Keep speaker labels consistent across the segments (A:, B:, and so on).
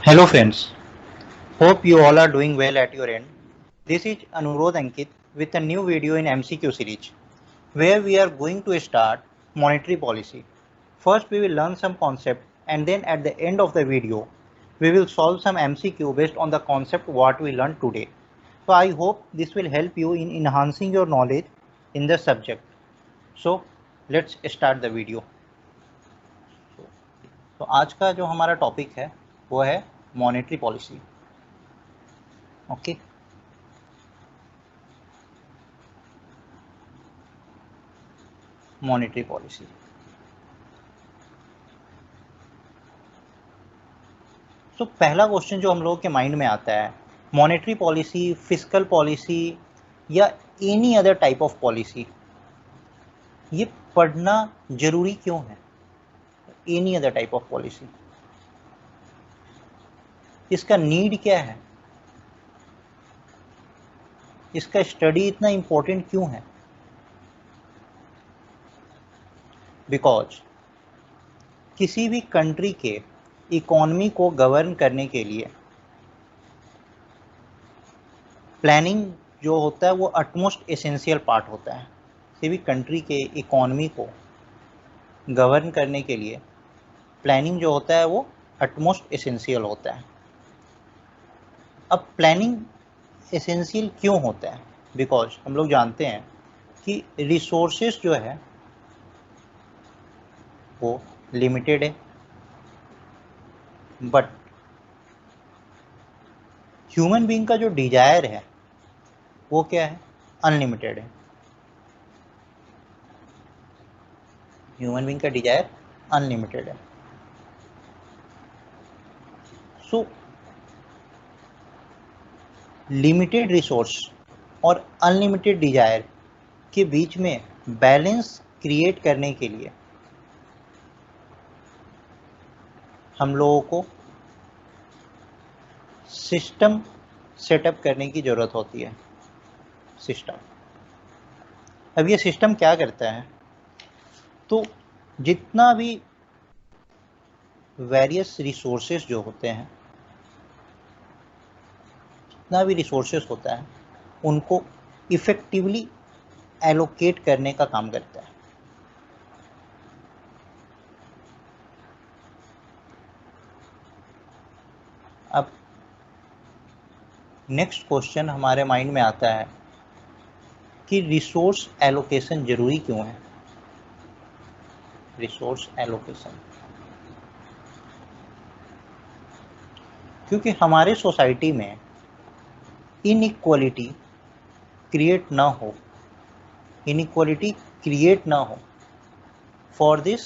A: Hello friends, hope you all are doing well at your end. This is Anurod Ankit with a new video in MCQ series where we are going to start monetary policy. First we will learn some concept and then at the end of the video we will solve some MCQ based on the concept what we learned today. So I hope this will help you in enhancing your knowledge in the subject. So let's start the video. तो आज का जो हमारा topic है वो है monetary policy. Okay monetary policy. तो पहला क्वेश्चन जो हम लोगों के माइंड में आता है, मॉनेटरी पॉलिसी, फिस्कल पॉलिसी या any other type of policy, ये पढ़ना जरूरी क्यों है? Any other type of policy, इसका नीड क्या है? इसका स्टडी इतना इम्पोर्टेंट क्यों है? बिकॉज किसी भी कंट्री के इकोनॉमी को गवर्न करने के लिए प्लानिंग जो होता है वो अटमोस्ट एसेंशियल पार्ट होता है. किसी भी कंट्री के इकोनॉमी को गवर्न करने के लिए प्लानिंग जो होता है वो अटमोस्ट एसेंशियल होता है. अब प्लानिंग एसेंशियल क्यों होता है? बिकॉज हम लोग जानते हैं कि रिसोर्सेस जो है वो लिमिटेड है, बट ह्यूमन बीइंग का जो डिजायर है वो क्या है? अनलिमिटेड है. ह्यूमन बीइंग का डिजायर अनलिमिटेड है. सो लिमिटेड रिसोर्स और अनलिमिटेड डिजायर के बीच में बैलेंस क्रिएट करने के लिए हम लोगों को सिस्टम सेटअप करने की ज़रूरत होती है. सिस्टम, अब ये सिस्टम क्या करता है? तो जितना भी वेरियस रिसोर्सेस जो होते हैं, जितना भी रिसोर्सेस होता है उनको इफ़ेक्टिवली एलोकेट करने का काम करता है. अब नेक्स्ट क्वेश्चन हमारे माइंड में आता है कि रिसोर्स एलोकेशन जरूरी क्यों है? रिसोर्स एलोकेशन, क्योंकि हमारे सोसाइटी में इनइक्वालिटी क्रिएट ना हो, इनइक्वालिटी क्रिएट ना हो. For this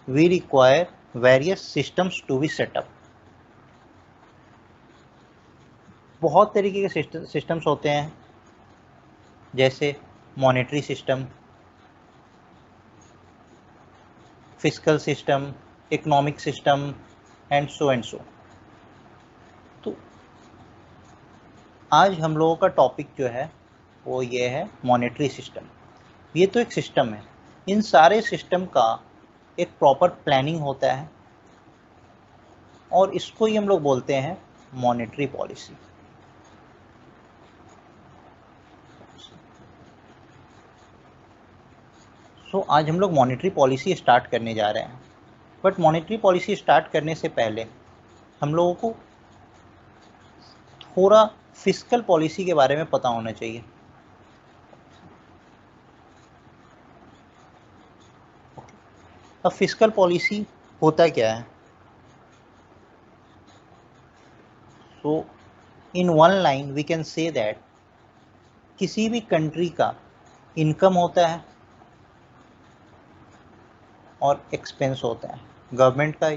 A: we require various systems to be setup. बहुत तरीके के सिस्टम्स होते हैं, जैसे monetary system, fiscal system, economic system and so. तो आज हम लोगों का टॉपिक जो है वो ये है मॉनेटरी सिस्टम. ये तो एक सिस्टम है. इन सारे सिस्टम का एक प्रॉपर प्लानिंग होता है और इसको ही हम लोग बोलते हैं मॉनेटरी पॉलिसी. तो आज हम लोग मॉनेटरी पॉलिसी स्टार्ट करने जा रहे हैं. बट मॉनेटरी पॉलिसी स्टार्ट करने से पहले हम लोगों को थोड़ा फिस्कल पॉलिसी के बारे में पता होना चाहिए. अब फिस्कल पॉलिसी होता क्या है? So in one line we can say that किसी भी कंट्री का इनकम होता है और एक्सपेंस होता है. गवर्नमेंट का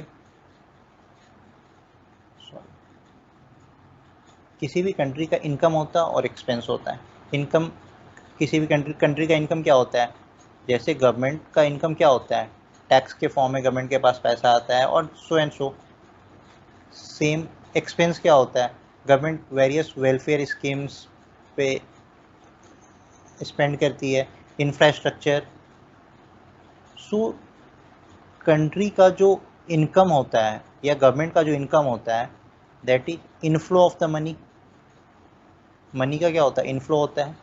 A: किसी भी कंट्री का इनकम होता है और एक्सपेंस होता है. इनकम, किसी भी कंट्री का इनकम क्या होता है? जैसे गवर्नमेंट का इनकम क्या होता है? टैक्स के फॉर्म में गवर्नमेंट के पास पैसा आता है और सो एंड सो. सेम एक्सपेंस क्या होता है? गवर्नमेंट वेरियस वेलफेयर स्कीम्स पे स्पेंड करती है, इंफ्रास्ट्रक्चर. सो कंट्री का जो इनकम होता है या गवर्नमेंट का जो इनकम होता है that is inflow of the money. Money का क्या होता है? इनफ्लो होता है।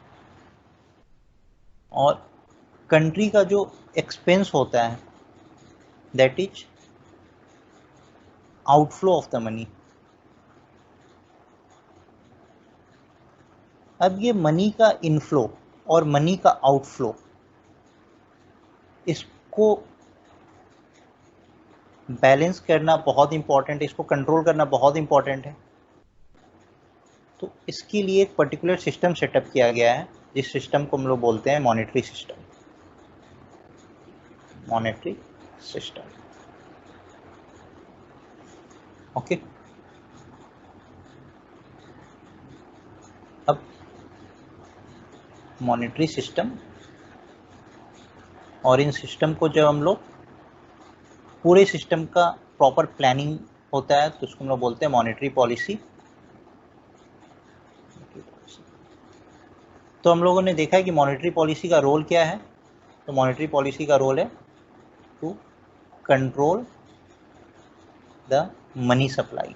A: और कंट्री का जो एक्सपेंस होता है that is outflow of the money. अब ये मनी का इनफ्लो और मनी का आउटफ्लो, इसको बैलेंस करना बहुत इंपॉर्टेंट है, इसको कंट्रोल करना बहुत इंपॉर्टेंट है। तो इसके लिए एक पर्टिकुलर सिस्टम सेटअप किया गया है, जिस सिस्टम को हम लोग बोलते हैं monetary system. Monetary system, okay. अब मॉनेटरी सिस्टम, और इन सिस्टम को जब हम लोग पूरे सिस्टम का प्रॉपर प्लानिंग होता है तो उसको हम लोग बोलते हैं मॉनेटरी पॉलिसी। तो हम लोगों ने देखा है कि मॉनेटरी पॉलिसी का रोल क्या है। तो मॉनेटरी पॉलिसी का रोल है to control the money supply.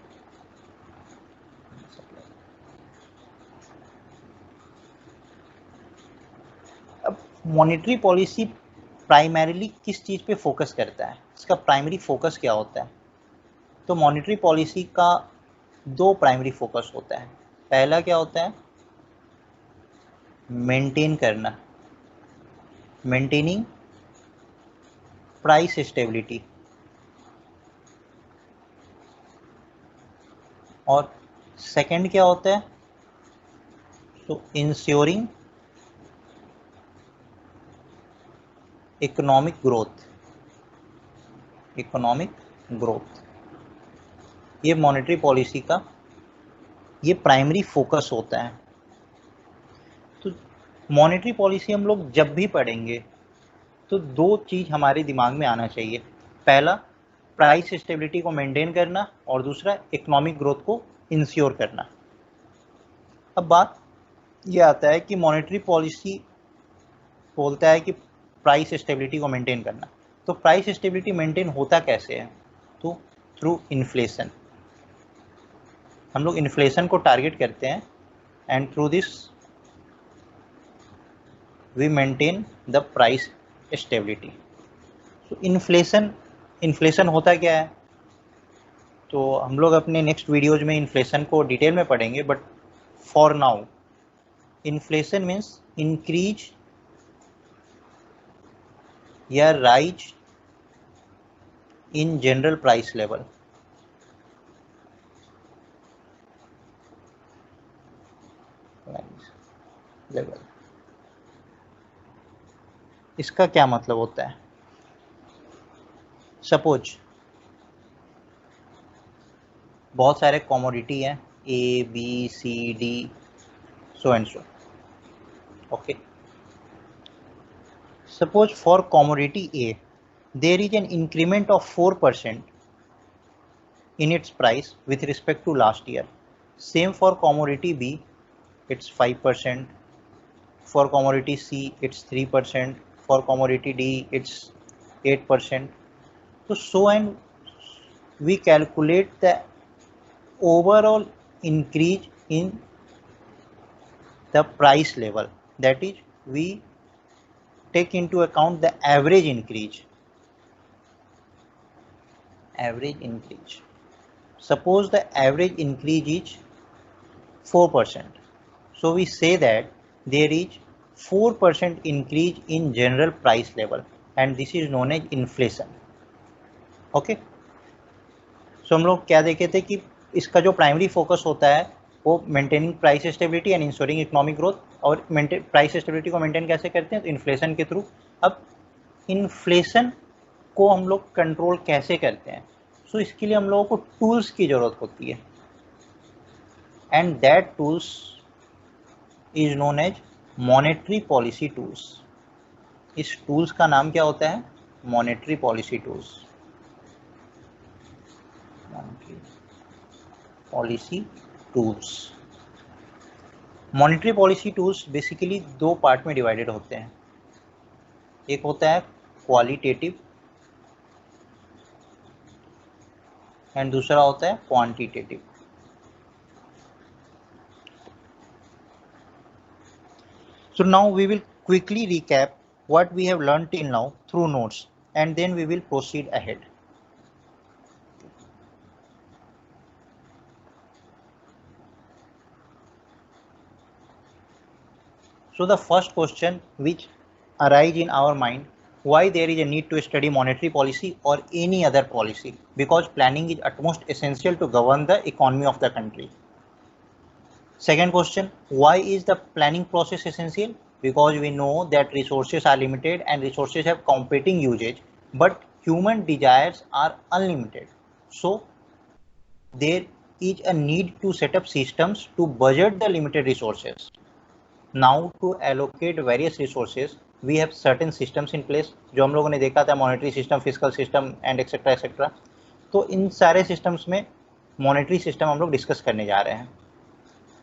A: अब मॉनेटरी पॉलिसी प्राइमरीली किस चीज़ पे फोकस करता है, इसका प्राइमरी फोकस क्या होता है? तो मॉनेटरी पॉलिसी का दो प्राइमरी फोकस होता है। पहला क्या होता है? मेंटेन करना, मेंटेनिंग प्राइस स्टेबिलिटी। और सेकंड क्या होता है? तो ensuring economic growth. Economic growth, ये मॉनेटरी पॉलिसी का ये प्राइमरी फोकस होता है। तो मॉनेटरी पॉलिसी हम लोग जब भी पढ़ेंगे तो दो चीज़ हमारे दिमाग में आना चाहिए। पहला, प्राइस स्टेबिलिटी को मेंटेन करना, और दूसरा इकोनॉमिक ग्रोथ को इंश्योर करना। अब बात ये आता है कि मॉनेटरी पॉलिसी बोलता है कि प्राइस स्टेबिलिटी को मेंटेन करना। तो प्राइस स्टेबिलिटी मेंटेन होता कैसे है? तो थ्रू इन्फ्लेशन। हम लोग इन्फ्लेशन को टारगेट करते हैं and through this we maintain the price stability. तो इन्फ्लेशन होता क्या है? तो हम लोग अपने नेक्स्ट वीडियोज में इन्फ्लेशन को डिटेल में पढ़ेंगे, but for now inflation means increase या rise in general price level. इसका क्या मतलब होता है? सपोज बहुत सारे कमोडिटी हैं, A B C D so and so, okay. Suppose for commodity A there is an increment of 4% in its price with respect to last year. Same for commodity B, it's 5%. For commodity C, it's 3%. For commodity D, it's 8%. So and we calculate the overall increase in the price level. That is, we take into account the average increase. Suppose the average increase is 4%. So we say that there is 4% increase in general price level and this is known as inflation. Okay. So हम लोग क्या देखे थे कि इसका जो primary focus होता है वो maintaining price stability and ensuring economic growth. और प्राइस स्टेबिलिटी को मेंटेन कैसे करते हैं? तो इन्फ्लेशन के थ्रू। अब इन्फ्लेशन को हम लोग कंट्रोल कैसे करते हैं? सो इसके लिए हम लोगों को टूल्स की ज़रूरत होती है and that tools is known as monetary policy tools. इस टूल्स का नाम क्या होता है? Monetary policy tools. Policy tools, monetary policy tools basically दो पार्ट में डिवाइडेड होते हैं। एक होता है क्वालिटेटिव एंड दूसरा होता है quantitative. So now we will quickly recap what we have learned till now through notes, and then we will proceed ahead. So the first question which arise in our mind, why there is a need to study monetary policy or any other policy? Because planning is utmost essential to govern the economy of the country. Second question, why is the planning process essential? Because we know that resources are limited and resources have competing usage, but human desires are unlimited. So there is a need to set up systems to budget the limited resources. Now to allocate various resources, we have certain systems in place, जो हम लोगों ने देखा था, monetary system, physical system and etcetera etcetera. तो इन सारे systems में monetary system हम लोग डिस्कस करने जा रहे हैं।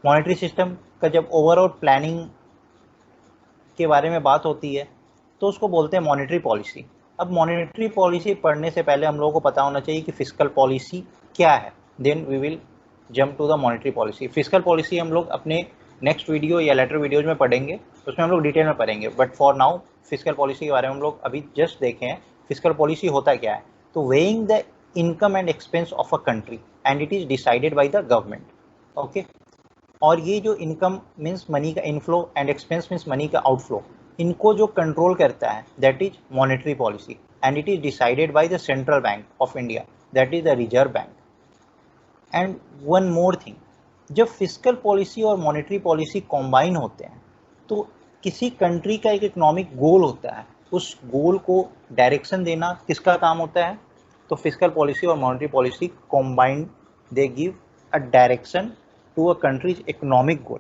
A: मॉनेटरी सिस्टम का जब ओवरऑल प्लानिंग के बारे में बात होती है तो उसको बोलते हैं मॉनेटरी पॉलिसी। अब मॉनेटरी पॉलिसी पढ़ने से पहले हम लोगों को पता होना चाहिए कि फिजिकल पॉलिसी क्या है, then we will jump to the monetary policy. Physical policy हम लोग अपने नेक्स्ट वीडियो या लेटर वीडियोज में पढ़ेंगे, उसमें हम लोग डिटेल में पढ़ेंगे, but for now physical policy के बारे में हम लोग अभी जस्ट देखें हैं फिजिकल पॉलिसी होता क्या है। तो weighing the income and expense of a country and it is decided by the government. Okay, और ये जो इनकम मीन्स मनी का inflow and expense means money का आउटफ्लो, इनको जो कंट्रोल करता है that is monetary policy and it is decided by the central bank of India, that is the Reserve bank. And one more thing, जब physical policy और monetary policy combine होते हैं तो किसी कंट्री का एक इकोनॉमिक गोल होता है, उस गोल को डायरेक्शन देना किसका काम होता है? तो फिजिकल पॉलिसी और monetary policy combined, they give a direction to a country's economic goal.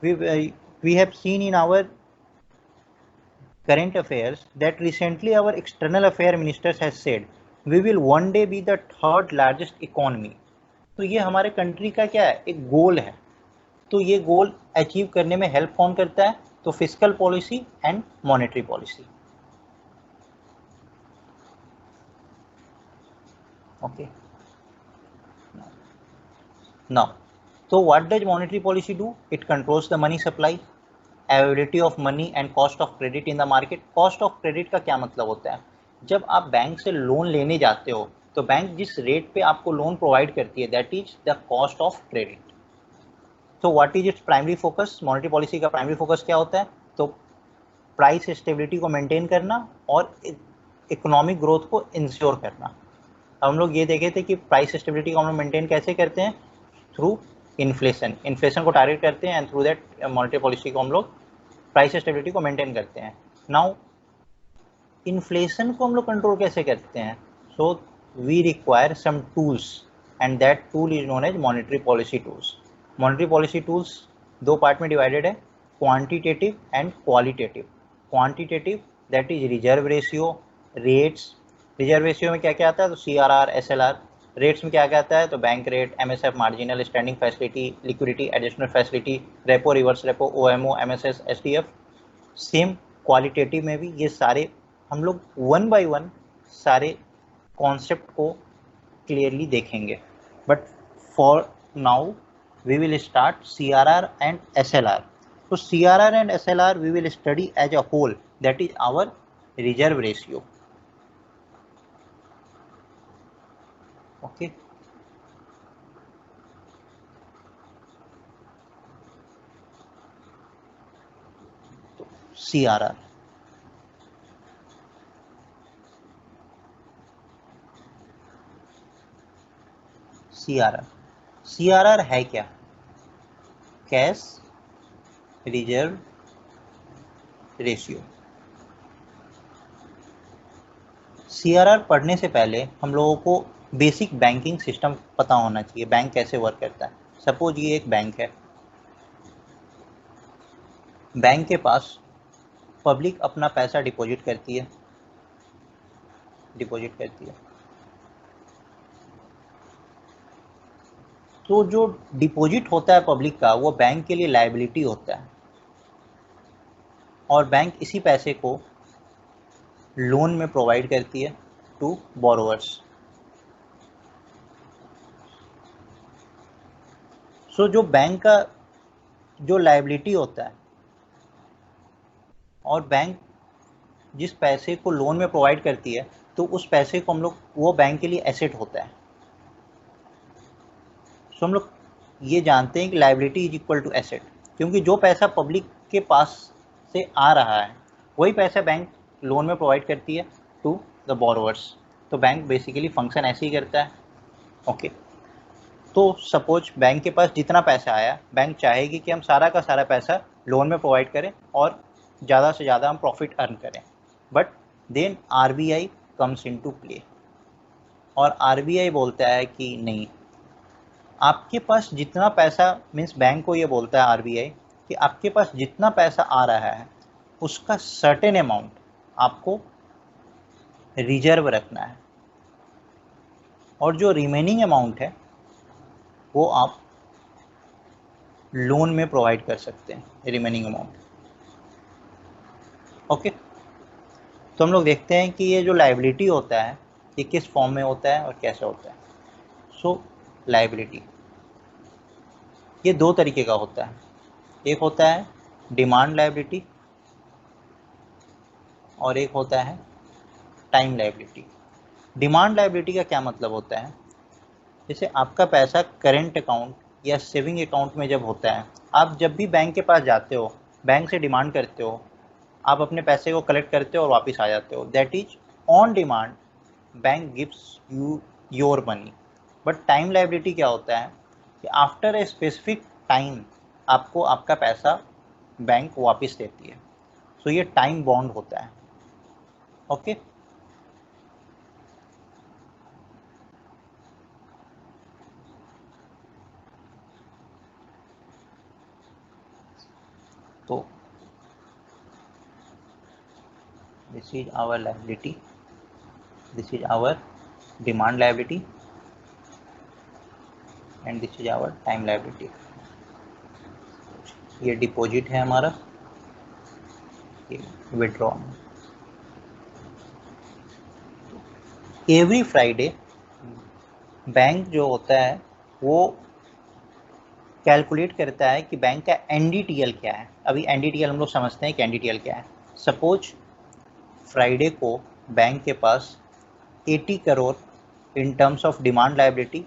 A: We have seen in our current affairs that recently our external affair ministers has said we will one day be the third largest economy. तो ये हमारे country का क्या है? एक गोल है। तो ये गोल अचीव करने में हेल्प कौन करता है? तो physical policy and monetary policy. Okay, now so what does monetary policy do? It controls the money supply, availability of money and cost of credit in the market. cost of credit का क्या मतलब होता है? जब आप bank से loan लेने जाते हो तो बैंक जिस रेट पे आपको लोन प्रोवाइड करती है that is the cost of credit. तो what is its primary focus? Monetary policy का प्राइमरी फोकस क्या होता है? तो प्राइस स्टेबिलिटी को मेंटेन करना और इकोनॉमिक ग्रोथ को इंश्योर करना। अब हम लोग ये देखे थे कि प्राइस स्टेबिलिटी को हम लोग मेंटेन कैसे करते हैं? थ्रू इन्फ्लेशन को टारगेट करते हैं and through that monetary policy को हम लोग प्राइस स्टेबिलिटी को मेंटेन करते हैं। नाउ इन्फ्लेशन को हम लोग कंट्रोल कैसे करते हैं? So we require some tools and that tool is known as monetary policy tools. Monetary policy tools दो पार्ट में डिवाइडेड है, quantitative and qualitative. Quantitative that is reserve ratio, rates. Reserve ratio में क्या क्या आता है? तो CRR, SLR। रेट्स में क्या क्या आता है? तो bank rate, MSF, marginal standing facility, liquidity additional facility, repo, reverse repo, OMO, MSS, SDF। Same qualitative में भी ये सारे हम लोग वन बाय वन सारे कॉन्सेप्ट को क्लियरली देखेंगे, but for now we will start CRR and SLR. So CRR and SLR we will study as a whole, that is our reserve ratio. Okay, CRR, CRR है क्या? Cash reserve ratio. CRR पढ़ने से पहले हम लोगों को basic banking system पता होना चाहिए, बैंक कैसे वर्क करता है। सपोज ये एक बैंक है, बैंक के पास पब्लिक अपना पैसा डिपॉजिट करती है, तो जो डिपॉजिट होता है पब्लिक का वो बैंक के लिए लायबिलिटी होता है, और बैंक इसी पैसे को लोन में प्रोवाइड करती है टू बोरोवर्स। सो जो बैंक का जो लायबिलिटी होता है, और बैंक जिस पैसे को लोन में प्रोवाइड करती है, तो उस पैसे को हम लोग, वो बैंक के लिए एसेट होता है। सो हम लोग ये जानते हैं कि liability is equal to asset, क्योंकि जो पैसा पब्लिक के पास से आ रहा है वही पैसा बैंक लोन में प्रोवाइड करती है टू द बोरोवर्स। तो बैंक बेसिकली फंक्शन ऐसे ही करता है। ओके, तो सपोज बैंक के पास जितना पैसा आया, बैंक चाहेगी कि हम सारा का सारा पैसा लोन में प्रोवाइड करें और ज़्यादा से ज़्यादा हम प्रॉफिट अर्न करें, but then RBI comes into play, और आरबीआई बोलता है कि नहीं, आपके पास जितना पैसा, मीन्स बैंक को ये बोलता है आरबीआई कि आपके पास जितना पैसा आ रहा है उसका सर्टेन अमाउंट आपको रिजर्व रखना है, और जो रिमेनिंग अमाउंट है वो आप लोन में प्रोवाइड कर सकते हैं, रिमेनिंग अमाउंट। ओके, तो हम लोग देखते हैं कि ये जो लायबिलिटी होता है ये किस फॉर्म में होता है और कैसे होता है। सो लायबिलिटी ये दो तरीके का होता है, एक होता है डिमांड लायबिलिटी और एक होता है टाइम लायबिलिटी। डिमांड लायबिलिटी का क्या मतलब होता है, जैसे आपका पैसा करेंट अकाउंट या सेविंग अकाउंट में जब होता है, आप जब भी बैंक के पास जाते हो, बैंक से डिमांड करते हो, आप अपने पैसे को कलेक्ट करते हो और वापस आ जाते हो, that is on demand, bank gives you your money. But time liability क्या होता है कि आफ्टर ए स्पेसिफिक टाइम आपको आपका पैसा बैंक वापस देती है। सो ये टाइम बॉन्ड होता है। ओके, तो this is our liability, this is our demand liability and this is our time liability। ये डिपॉजिट है हमारा, ये विड्रॉ। एवरी फ्राइडे बैंक जो होता है वो कैलकुलेट करता है कि बैंक का एनडीटीएल क्या है। अभी एनडीटीएल हम लोग समझते हैं कि एनडीटीएल क्या है। सपोज फ्राइडे को बैंक के पास 80 crore in terms of demand liability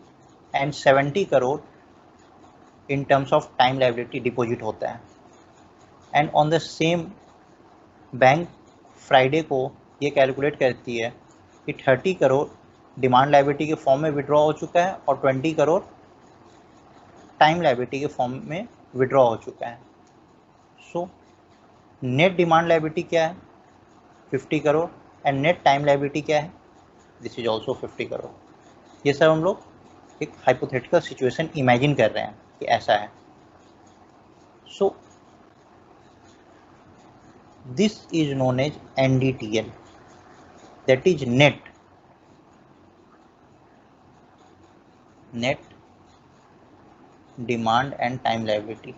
A: and 70 crore in terms of time liability deposit होता है, and on the same bank Friday को ये कैलकुलेट करती है कि 30 करोड़ डिमांड लायबिलिटी के फॉर्म में विड्रॉ हो चुका है और 20 करोड़ टाइम लायबिलिटी के फॉर्म में विड्रॉ हो चुका है। सो नेट डिमांड लायबिलिटी क्या है, 50 crore, and net time liability क्या है, दिस इज ऑल्सो 50 करोड़। ये सब हम लोग एक हाइपोथेटिकल सिचुएशन इमेजिन कर रहे हैं कि ऐसा है। सो this is known as NDTL, that is net demand and time liability।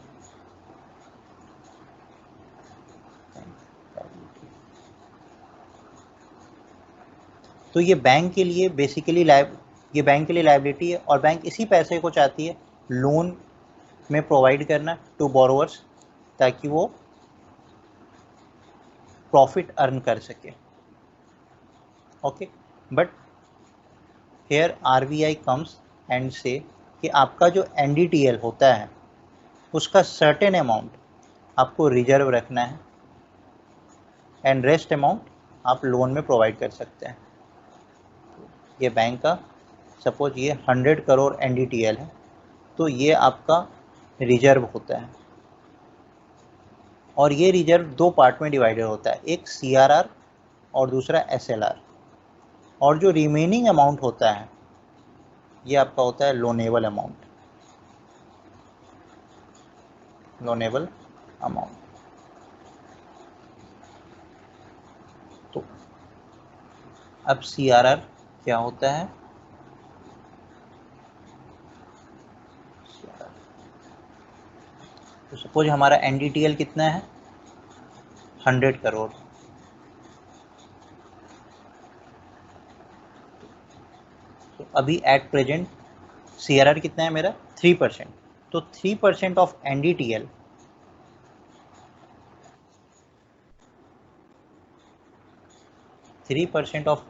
A: तो ये बैंक के लिए बेसिकली ये बैंक के लिए लायबिलिटी है, और बैंक इसी पैसे को चाहती है लोन में प्रोवाइड करना टू बोरोवर्स ताकि वो प्रॉफिट अर्न कर सके। Okay, but here RBI comes and से कि आपका जो एनडीटीएल होता है उसका सर्टेन अमाउंट आपको रिजर्व रखना है, एंड रेस्ट अमाउंट आप लोन में प्रोवाइड कर सकते हैं। ये बैंक का सपोज ये 100 करोड़ एनडीटीएल है, तो ये आपका रिजर्व होता है, और ये रिजर्व दो पार्ट में डिवाइडेड होता है, एक सीआरआर और दूसरा एसएलआर। और जो रिमेनिंग अमाउंट होता है ये आपका होता है लोनेबल अमाउंट, लोनेबल अमाउंट। तो अब सीआरआर क्या होता है, तो सपोज हमारा एनडीटीएल कितना है 100 करोड़, तो अभी एट प्रेजेंट सीआरआर कितना है मेरा 3%। तो 3% ऑफ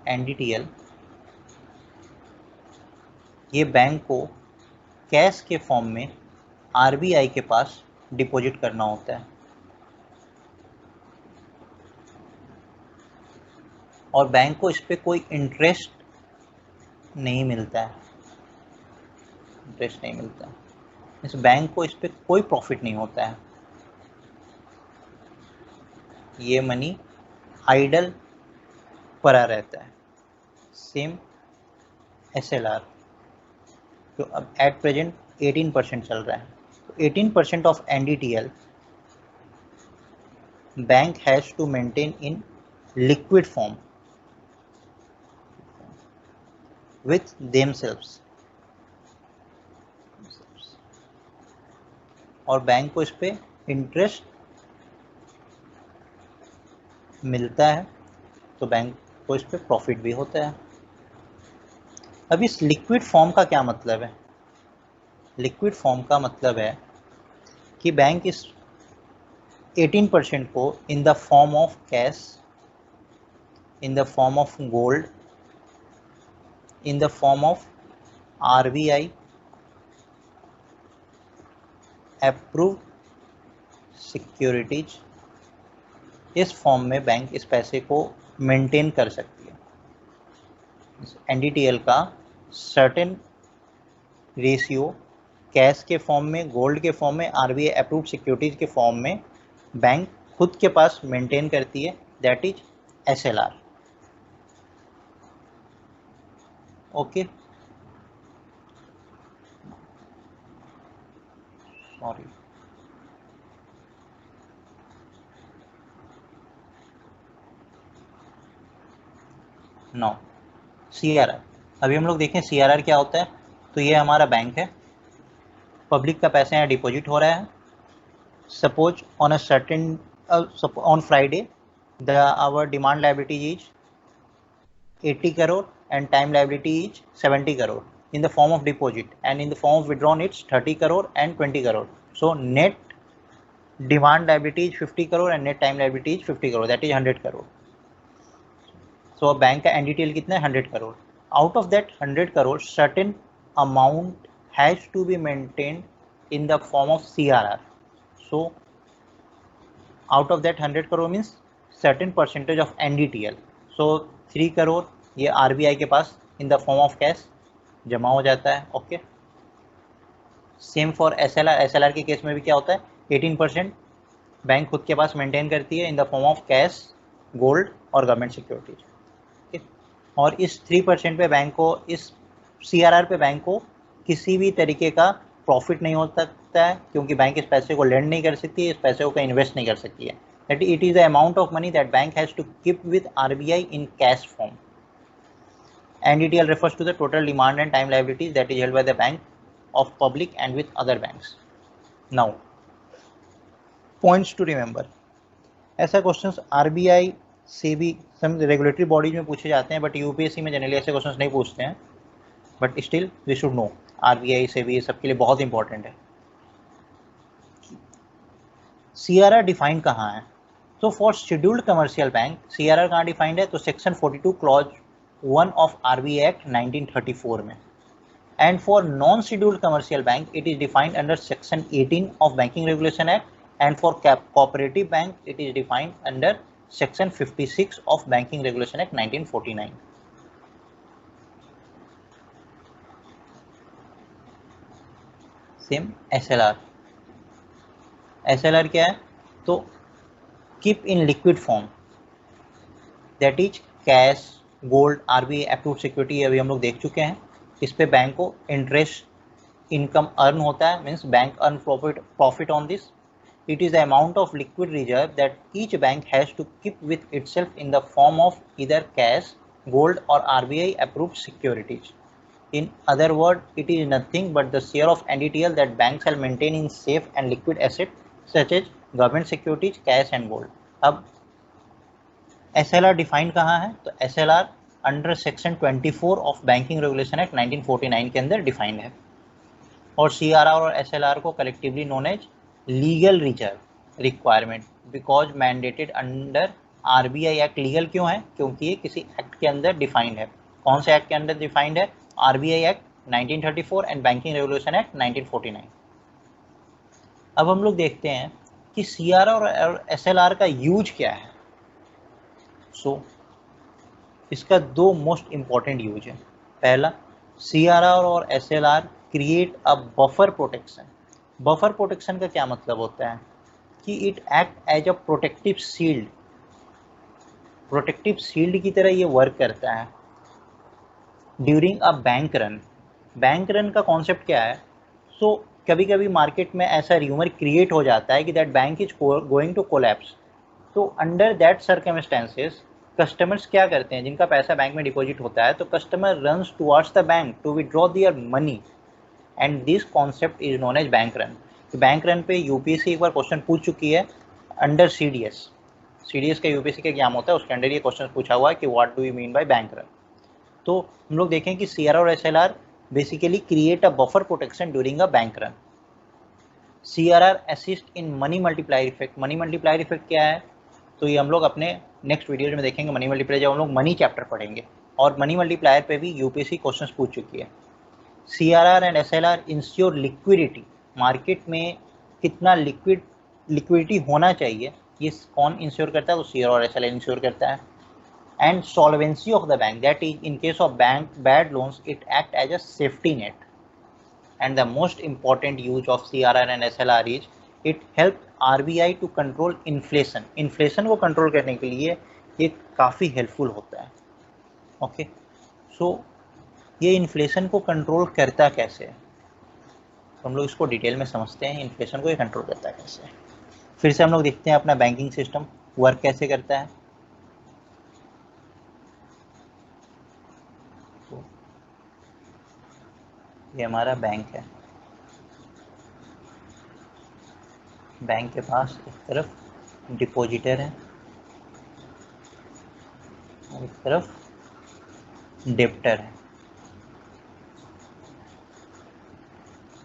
A: NDTL ये बैंक को कैश के फॉर्म में RBI के पास डिपॉजिट करना होता है और बैंक को इस पे कोई इंटरेस्ट नहीं मिलता है। इस बैंक को इस पे कोई प्रॉफिट नहीं होता है। ये मनी आइडल पड़ा रहता है। सेम SLR जो अब एट प्रेजेंट 18% चल रहा है। तो 18% of NDTL bank has to maintain in liquid form with themselves और बैंक को इस पे इंटरेस्ट मिलता है, तो बैंक को इस पे प्रॉफिट भी होता है। अब इस लिक्विड फॉर्म का क्या मतलब है? लिक्विड फॉर्म का मतलब है कि बैंक इस 18% को in the form of cash, in the form of gold, in the form of RBI approved securities, इस फॉर्म में बैंक इस पैसे को मेंटेन कर सकती है। NDTL का सर्टेन रेशियो कैश के फॉर्म में, गोल्ड के फॉर्म में, RBI अप्रूव्ड सिक्योरिटीज के फॉर्म में बैंक खुद के पास मेंटेन करती है, that is SLR। Okay, sorry, no CRR। अभी हम लोग देखें CRR क्या होता है। तो ये हमारा बैंक है, पब्लिक का पैसा यहाँ डिपॉजिट हो रहा है। Suppose on a certain on Friday our demand liability is 80 crore and time liability is 70 crore in the form of deposit, and in the form of withdrawn it's 30 crore and 20 crore. So net demand liability is 50 crore and net time liability is 50 crore, that is 100 crore. So bank का NDTL कितना है? 100 crore. Out of that 100 crore certain amount has to be maintained in the form of CRR. So out of that 100 crore means certain percentage of NDTL. So 3 crore ये RBI के पास in the form of cash जमा हो जाता है। Okay, same for SLR। SLR के case में भी क्या होता है? 18% बैंक खुद के पास मेंटेन करती है in the form of cash, gold और गवर्नमेंट सिक्योरिटीज। और इस 3% पे बैंक को, इस CRR पे बैंक को किसी भी तरीके का प्रॉफिट नहीं हो सकता है, क्योंकि बैंक इस पैसे को लेंड नहीं कर सकती है, इस पैसे को इन्वेस्ट नहीं कर सकती है। That it is the amount of money that bank has to keep with RBI in cash form. NDTL refers to the total demand and time liabilities that is held by the bank of public and with other banks. Now, points to remember. ऐसा questions RBI से भी सम regulatory bodies में पूछे जाते हैं, but UPSC में generally ऐसे questions नहीं पूछते हैं, but still we should know. RBI से भी ये सबके लिए बहुत इंपॉर्टेंट है। CRR डिफाइंड कहाँ है? तो for scheduled commercial bank CRR कहाँ डिफाइंड है? तो section 42 clause 1 of RBI act 1934 में। And for non scheduled commercial bank it is defined under section 18 of banking regulation act, and for cooperative bank it is defined under section 56 of banking regulation act 1949। Same SLR। SLR क्या है? तो keep in liquid form, that is cash, gold, RBI approved security अभी हम लोग देख चुके हैं। इस पे बैंक को इंटरेस्ट इनकम अर्न होता है, means bank earn profit on this. It is the amount of liquid reserve that each bank has to keep with itself in the form of either cash, gold और RBI approved securities. In other words, it is nothing but the share of NDTL that banks shall maintain in safe and liquid assets such as government securities, cash and gold. अब SLR defined कहाँ है? तो SLR under section 24 of banking regulation act 1949 के अंदर defined है। और CRR और SLR को collectively known as legal reserve requirement because mandated under RBI act. Legal क्यों है? क्योंकि ये किसी एक्ट के अंदर डिफाइंड है। कौन से एक्ट के अंदर डिफाइंड है? RBI act 1934 and banking regulation act 1949। अब हम लोग देखते हैं कि CRR और SLR का यूज क्या है। इसका दो मोस्ट इंपॉर्टेंट यूज है। पहला, CRR और SLR create a buffer protection. Buffer protection का क्या मतलब होता है कि it act as a protective shield. Protective shield की तरह ये वर्क करता है during a bank run. Bank run का कॉन्सेप्ट क्या है? कभी कभी मार्केट में ऐसा र्यूमर क्रिएट हो जाता है कि that bank is going to collapse. तो अंडर दैट सर्कमस्टेंसेस कस्टमर्स क्या करते हैं? जिनका पैसा बैंक में डिपॉजिट होता है तो customer runs towards the bank to withdraw their money and this concept is known as bank run. Bank run पे यूपीएससी एक बार क्वेश्चन पूछ चुकी है अंडर CDS। CDS का यूपीएससी का एग्जाम होता है, उसके अंडर ये क्वेश्चन पूछा हुआ है कि what do you mean by bank run. तो हम लोग देखें कि CRR और SLR basically create a buffer protection during a bank run. CRR assist in money multiplier effect. Money multiplier effect क्या है? तो ये हम लोग अपने नेक्स्ट वीडियोज में देखेंगे। मनी मल्टीप्लायर जब हम लोग मनी चैप्टर पढ़ेंगे, और मनी मल्टीप्लायर पे भी यूपीएससी क्वेश्चंस पूछ चुकी है। CRR and SLR ensure liquidity. Market में कितना लिक्विडिटी होना चाहिए, ये कौन इंश्योर करता है? तो CRR और SLR इंश्योर करता है। And solvency of the bank, that is in case of bank bad loans it act as a safety net. And the most important use of CRR and SLR is it help RBI to control inflation। Inflation को control करने के लिए ये काफ़ी helpful होता है। Okay, सो ये inflation को कंट्रोल करता कैसे है? तो हम लोग इसको डिटेल में समझते हैं, इन्फ्लेशन को ये कंट्रोल करता है कैसे। फिर से हम लोग देखते हैं अपना बैंकिंग सिस्टम वर्क कैसे करता है। तो ये हमारा बैंक है। बैंक के पास एक तरफ डिपॉजिटर है और एक तरफ डेप्टर है।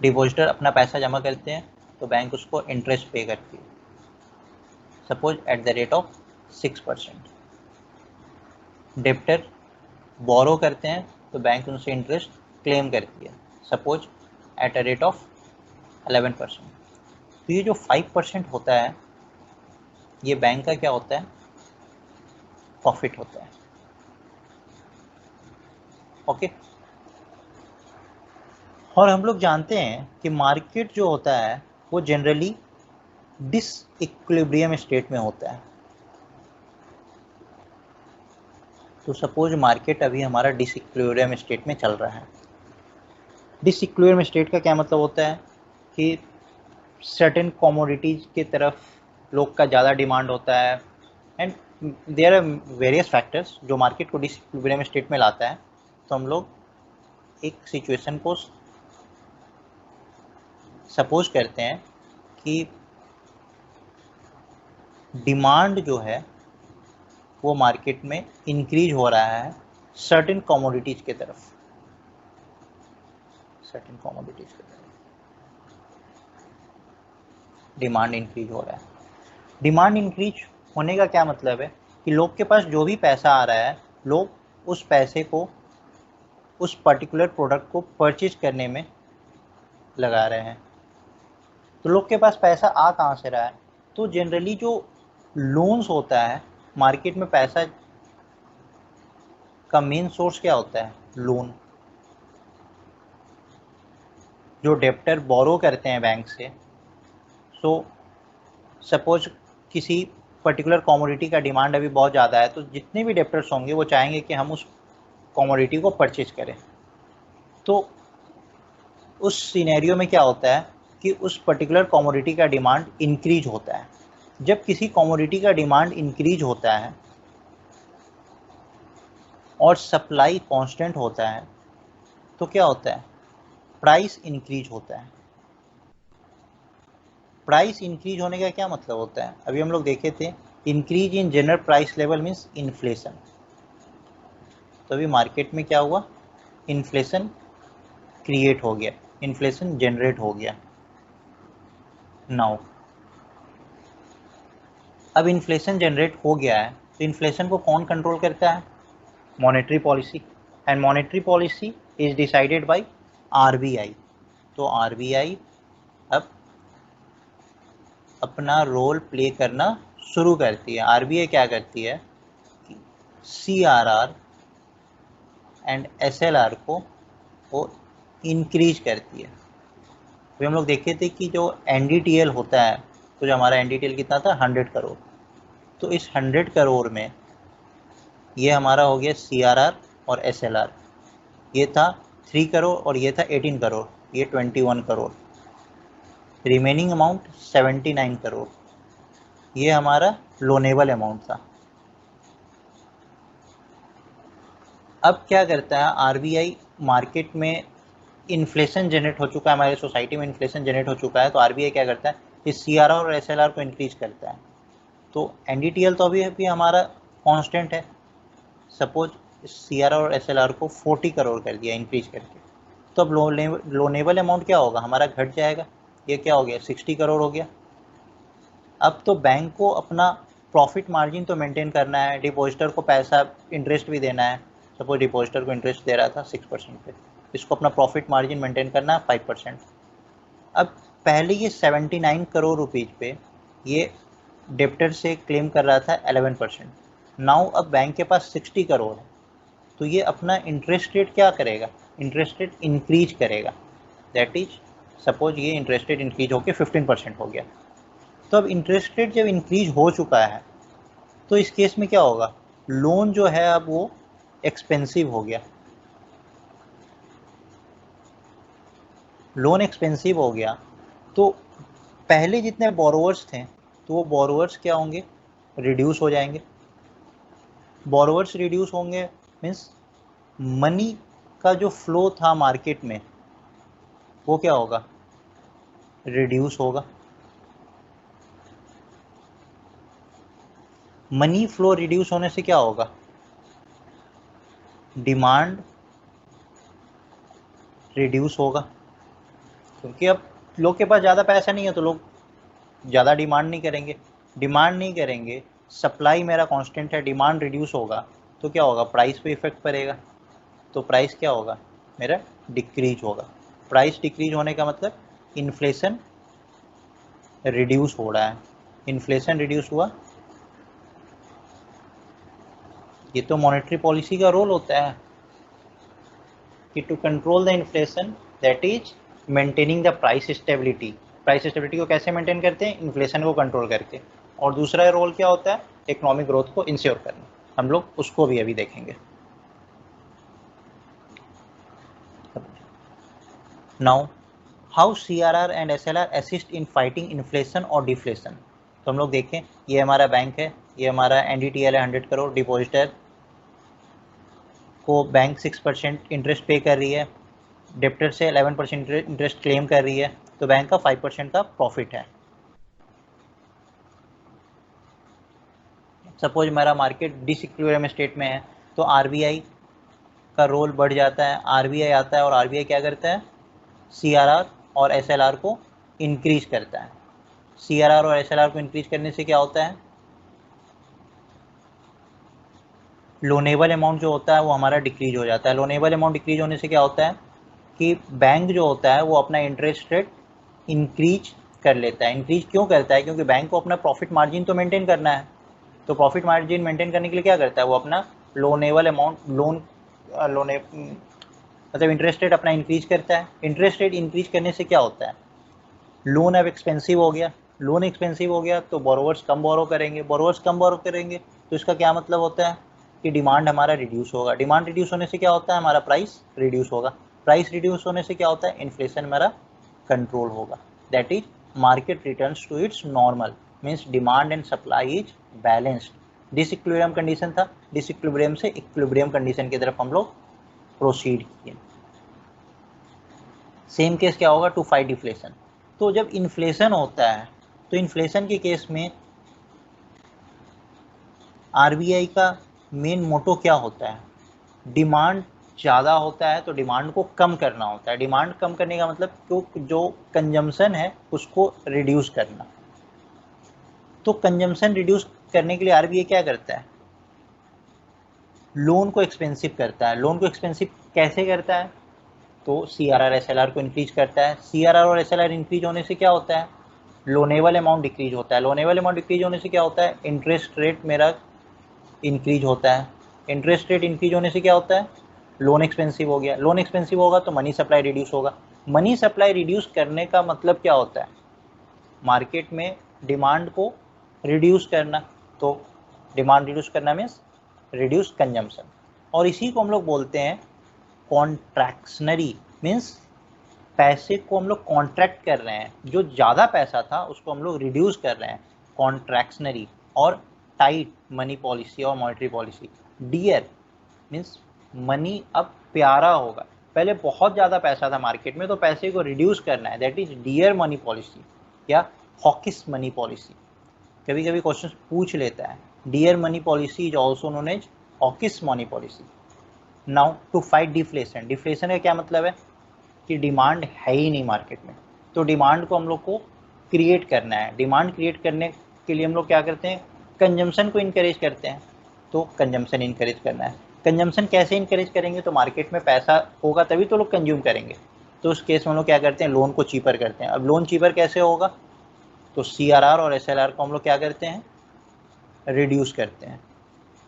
A: डिपॉजिटर अपना पैसा जमा करते हैं तो बैंक उसको इंटरेस्ट पे करती है, suppose at the rate of 6%। Debtor borrow करते हैं तो बैंक उनसे इंटरेस्ट क्लेम करती है, suppose at a rate of 11%। तो ये जो 5% होता है ये बैंक का क्या होता है? प्रॉफिट होता है। ओके, और हम लोग जानते हैं कि मार्केट जो होता है वो जनरली डिसइक्विलिब्रियम स्टेट में होता है। तो सपोज मार्केट अभी हमारा डिसइक्विलिब्रियम स्टेट में चल रहा है। डिसइक्विलिब्रियम स्टेट का क्या मतलब होता है कि सर्टेन कमोडिटीज के तरफ लोग का ज़्यादा डिमांड होता है and there are various factors जो मार्केट को डिसइक्विलिब्रियम स्टेट में लाता है। तो हम लोग एक सिचुएशन को सपोज करते हैं कि डिमांड जो है वो मार्केट में इंक्रीज हो रहा है सर्टेन कमोडिटीज के तरफ। सर्टेन कमोडिटीज के तरफ डिमांड इंक्रीज हो रहा है। डिमांड इंक्रीज होने का क्या मतलब है कि लोग के पास जो भी पैसा आ रहा है, लोग उस पैसे को उस पर्टिकुलर प्रोडक्ट को परचेज करने में लगा रहे हैं। तो लोग के पास पैसा आ कहाँ से रहा है? तो जनरली जो लोन्स होता है मार्केट में, पैसा का मेन सोर्स क्या होता है? लोन। जो डेप्टर बोरो करते हैं बैंक से, सो सपोज किसी पर्टिकुलर कमोडिटी का डिमांड अभी बहुत ज़्यादा है, तो जितने भी डेप्टर्स होंगे वो चाहेंगे कि हम उस कमोडिटी को परचेज करें। तो उस सिनेरियो में क्या होता है कि उस पर्टिकुलर कमोडिटी का डिमांड इंक्रीज होता है। जब किसी कमोडिटी का डिमांड इंक्रीज होता है और सप्लाई कांस्टेंट होता है तो क्या होता है? प्राइस इंक्रीज होता है। प्राइस इंक्रीज होने का क्या मतलब होता है? अभी हम लोग देखे थे increase in general price level means inflation. तो अभी मार्केट में क्या हुआ? इन्फ्लेशन क्रिएट हो गया। इन्फ्लेशन जनरेट हो गया। नाउ अब इन्फ्लेशन जनरेट हो गया है, तो इन्फ्लेशन को कौन कंट्रोल करता है? Monetary policy, and monetary policy is decided by RBI. तो आरबीआई अब अपना रोल प्ले करना शुरू करती है। आरबीआई क्या करती है? सीआरआर एंड एसएलआर को वो इंक्रीज करती है। अभी हम लोग देखे थे कि जो एनडीटीएल होता है, तो जो हमारा एनडीटीएल कितना था? 100 करोड़। तो इस 100 करोड़ में ये हमारा हो गया सीआरआर और एसएलआर। ये था 3 करोड़ और ये था 18 करोड़, ये 21 करोड़। रिमेनिंग अमाउंट 79 करोड़, ये हमारा लोनेबल अमाउंट था। अब क्या करता है आरबीआई? मार्केट में इन्फ्लेशन जनरेट हो चुका है, हमारी सोसाइटी में इन्फ्लेशन जनरेट हो चुका है, तो आरबीआई क्या करता है? इस सीआरआर और एसएलआर को इंक्रीज करता है। तो एनडीटीएल तो अभी हमारा कांस्टेंट है। सपोज सीआरआर और एसएलआर को 40 करोड़ कर दिया इंक्रीज करके, तो अब लोनेबल अमाउंट क्या होगा? हमारा घट जाएगा। ये क्या हो गया? 60 करोड़ हो गया। अब तो बैंक को अपना प्रॉफिट मार्जिन तो मेंटेन करना है, डिपॉजिटर को पैसा इंटरेस्ट भी देना है। सपोज डिपॉजिटर को इंटरेस्ट दे रहा था 6% पे, इसको अपना प्रॉफिट मार्जिन मेंटेन करना है 5%। अब पहले ये 79 करोड़ रुपीज़ पे ये डेप्टर से क्लेम कर रहा था 11%। नाउ अब बैंक के पास 60 करोड़ है, तो ये अपना इंटरेस्ट रेट क्या करेगा? इंटरेस्ट रेट इंक्रीज करेगा। दैट इज सपोज ये इंटरेस्ट रेट इंक्रीज होकर 15% हो गया। तो अब इंटरेस्ट रेट जब इंक्रीज हो चुका है, तो इस केस में क्या होगा? लोन जो है अब वो एक्सपेंसिव हो गया। लोन एक्सपेंसिव हो गया, तो पहले जितने बोरोवर्स थे, तो वो बोरोवर्स क्या होंगे? रिड्यूस हो जाएंगे। बोरोवर्स रिड्यूस होंगे मीन्स मनी का जो फ्लो था मार्केट में वो क्या होगा? रिड्यूस होगा। मनी फ्लो रिड्यूस होने से क्या होगा? डिमांड रिड्यूस होगा, क्योंकि अब लोग के पास ज़्यादा पैसा नहीं है, तो लोग ज़्यादा डिमांड नहीं करेंगे। डिमांड नहीं करेंगे, सप्लाई मेरा कांस्टेंट है, डिमांड रिड्यूस होगा, तो क्या होगा? प्राइस पे इफेक्ट पड़ेगा। तो प्राइस क्या होगा? मेरा डिक्रीज होगा। प्राइस डिक्रीज होने का मतलब इन्फ्लेशन रिड्यूस हो रहा है। इन्फ्लेशन रिड्यूस हुआ, ये तो मॉनेटरी पॉलिसी का रोल होता है कि to control the inflation, that is maintaining the price stability. Price stability को कैसे मेंटेन करते हैं? इन्फ्लेशन को कंट्रोल करके। और दूसरा रोल क्या होता है? इकोनॉमिक ग्रोथ को इंश्योर करना। हम लोग उसको भी अभी देखेंगे। Now how CRR and SLR assist in fighting inflation और डिफ्लेशन। तो हम लोग देखें, ये हमारा बैंक है, ये हमारा एनडीटीएल है 100 करोड़। डिपॉजिटर को बैंक 6% इंटरेस्ट पे कर रही है, डेप्टर से 11% इंटरेस्ट क्लेम कर रही है, तो बैंक का 5% का प्रॉफिट है। सपोज मेरा मार्केट डिसइक्विलिब्रियम स्टेट में है, तो आरबीआई का रोल बढ़ जाता है। आरबीआई आता है और आरबीआई क्या करता है? सीआरआर और एसएलआर को इंक्रीज करता है। सीआरआर और एसएलआर को इंक्रीज करने से क्या होता है? लोनेबल अमाउंट जो होता है वो हमारा डिक्रीज हो जाता है। लोनेबल अमाउंट डिक्रीज होने से क्या होता है कि बैंक जो होता है वो अपना इंटरेस्ट रेट इंक्रीज कर लेता है। इंक्रीज क्यों करता है? क्योंकि बैंक को अपना प्रॉफिट मार्जिन तो मेंटेन करना है। तो प्रॉफिट मार्जिन मेंटेन करने के लिए क्या करता है? वो अपना लोनेबल अमाउंट लोने मतलब इंटरेस्ट रेट अपना इंक्रीज करता है। इंटरेस्ट रेट इंक्रीज करने से क्या होता है? लोन अब एक्सपेंसिव हो गया। लोन एक्सपेंसिव हो गया तो बोरोवर्स कम बोरो करेंगे। बोरोवर्स कम बोरो करेंगे तो इसका क्या मतलब होता है कि डिमांड हमारा रिड्यूस होगा। डिमांड रिड्यूस होने से क्या होता है? हमारा प्राइस रिड्यूस होगा। प्राइस रिड्यूस होने से क्या होता है? इन्फ्लेशन हमारा कंट्रोल होगा। That is market returns to its normal, means demand and supply is balanced. Disequilibrium condition था, डिसइक्विलिब्रियम से इक्विलिब्रियम कंडीशन की तरफ हम लोग प्रोसीड किए। सेम केस क्या होगा? To fight deflation. तो जब इन्फ्लेशन होता है, तो इन्फ्लेशन के केस में आरबीआई का मेन मोटो क्या होता है? डिमांड ज़्यादा होता है तो डिमांड को कम करना होता है। डिमांड कम करने का मतलब जो कंजम्पशन है उसको रिड्यूस करना। तो कंजम्पशन रिड्यूस करने के लिए आरबीआई क्या करता है? लोन को एक्सपेंसिव करता है। लोन को एक्सपेंसिव कैसे करता है? तो सीआरआर एसएलआर को इंक्रीज करता है। सीआरआर और एसएलआर इंक्रीज होने से क्या होता है? लोनेबल अमाउंट डिक्रीज होता है। लोनेबल अमाउंट डिक्रीज होने से क्या होता है? इंटरेस्ट रेट मेरा इंक्रीज होता है। इंटरेस्ट रेट इंक्रीज होने से क्या होता है? लोन एक्सपेंसिव हो गया। लोन एक्सपेंसिव होगा तो मनी सप्लाई रिड्यूस होगा। मनी सप्लाई रिड्यूस करने का मतलब क्या होता है? मार्केट में डिमांड को रिड्यूस करना। तो डिमांड रिड्यूस करना मीन्स रिड्यूस कंजम्पशन, और इसी को हम लोग बोलते हैं कॉन्ट्रैक्शनरी। मीन्स पैसे को हम लोग कॉन्ट्रैक्ट कर रहे हैं, जो ज़्यादा पैसा था उसको हम लोग रिड्यूस कर रहे हैं, कॉन्ट्रैक्शनरी। और टाइट मनी पॉलिसी और monetary policy. Dear means money अब प्यारा होगा। पहले बहुत ज़्यादा पैसा था मार्केट में तो पैसे को रिड्यूस करना है, that is dear money policy या हॉकिस मनी पॉलिसी। कभी कभी क्वेश्चन पूछ लेता है, dear money policy is also known as hawkish money policy. Now to fight deflation. Deflation का क्या मतलब है? कि डिमांड है ही नहीं मार्केट में, तो डिमांड को हम लोग को क्रिएट करना है। डिमांड क्रिएट करने के लिए हम लोग क्या करते हैं? कंजम्पशन को इनकरेज करते हैं। तो कंजम्पशन इनकरेज करना है। कंजम्पशन कैसे इनकरेज करेंगे? तो मार्केट में पैसा होगा तभी तो लोग कंज्यूम करेंगे। तो उस केस में हम लोग क्या करते हैं? लोन को चीपर करते हैं। अब लोन चीपर कैसे होगा? तो सीआरआर और एसएलआर को हम लोग क्या करते हैं? रिड्यूस करते हैं।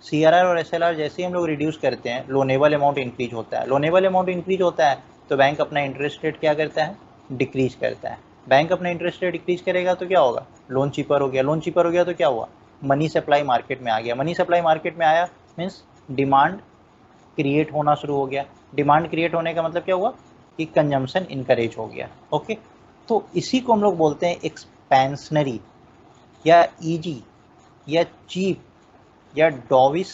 A: सीआरआर और एसएलआर जैसे ही हम लोग रिड्यूस करते हैं, लोनेबल अमाउंट इंक्रीज होता है। लोनेबल अमाउंट इंक्रीज होता है तो बैंक अपना इंटरेस्ट रेट क्या करता है? डिक्रीज करता है। बैंक अपना इंटरेस्ट रेट डिक्रीज करेगा तो क्या होगा? लोन चीपर हो गया। लोन चीपर हो गया तो क्या हुआ? मनी सप्लाई मार्केट में आ गया। मनी सप्लाई मार्केट में आया मीन्स डिमांड क्रिएट होना शुरू हो गया। डिमांड क्रिएट होने का मतलब क्या हुआ? कि कंजम्पशन इनकरेज हो गया। ओके, तो इसी को हम लोग बोलते हैं एक्सपेंशनरी या ईजी या चीप या डॉविश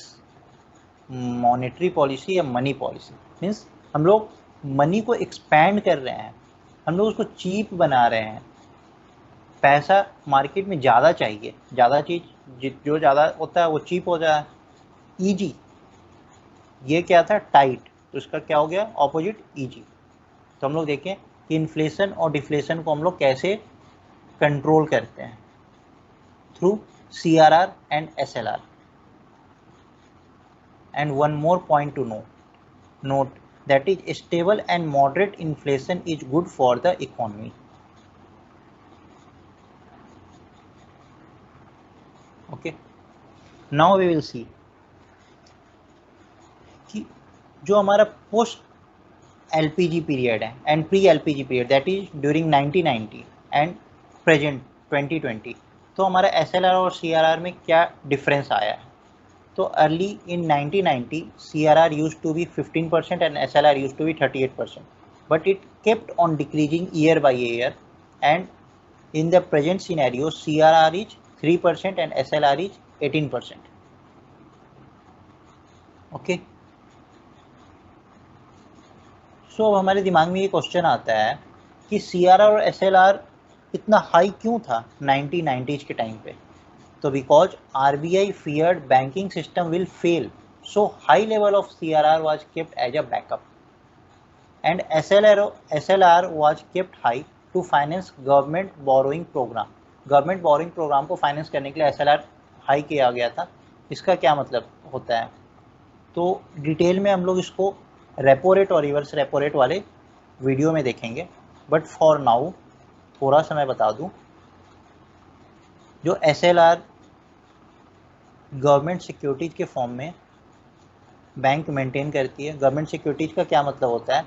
A: मॉनेटरी पॉलिसी या मनी पॉलिसी। मीन्स हम लोग मनी को एक्सपैंड कर रहे हैं, हम लोग उसको चीप बना रहे हैं। पैसा मार्केट में ज़्यादा चाहिए, ज़्यादा चीज़ जो ज़्यादा होता है वो चीप हो जाए। ईजी, ये क्या था? टाइट, तो इसका क्या हो गया? Opposite easy. तो हम लोग देखें कि इन्फ्लेशन और डिफ्लेशन को हम लोग कैसे कंट्रोल करते हैं, through CRR and SLR. And one more point to note that is stable and moderate inflation is good for the economy. Okay, now we will see कि जो हमारा पोस्ट एलपीजी पीरियड है and pre LPG period, that is during 1990 and present 2020, तो हमारा SLR और CRR में क्या difference आया है? तो early in 1990 CRR used to be 15% and SLR used to be 38%, but it kept on decreasing year by year, and in the present scenario CRR is 3% and SLR is 18%. Okay, so अब हमारे दिमाग में ये question आता है कि CRR और SLR इतना हाई क्यों था 1990s के टाइम पे? So because RBI feared banking system will fail, so high level of CRR was kept as a backup, and SLR was kept high to finance government borrowing program. Government borrowing program को finance करने के लिए SLR high किया गया था। इसका क्या मतलब होता है? तो डिटेल में हम लोग इसको रेपो रेट और रिवर्स रेपो रेट वाले वीडियो में देखेंगे, बट फॉर नाउ थोड़ा सा मैं बता दूं, जो SLR गवर्नमेंट सिक्योरिटीज़ के फॉर्म में बैंक मेंटेन करती है। गवर्नमेंट सिक्योरिटीज़ का क्या मतलब होता है?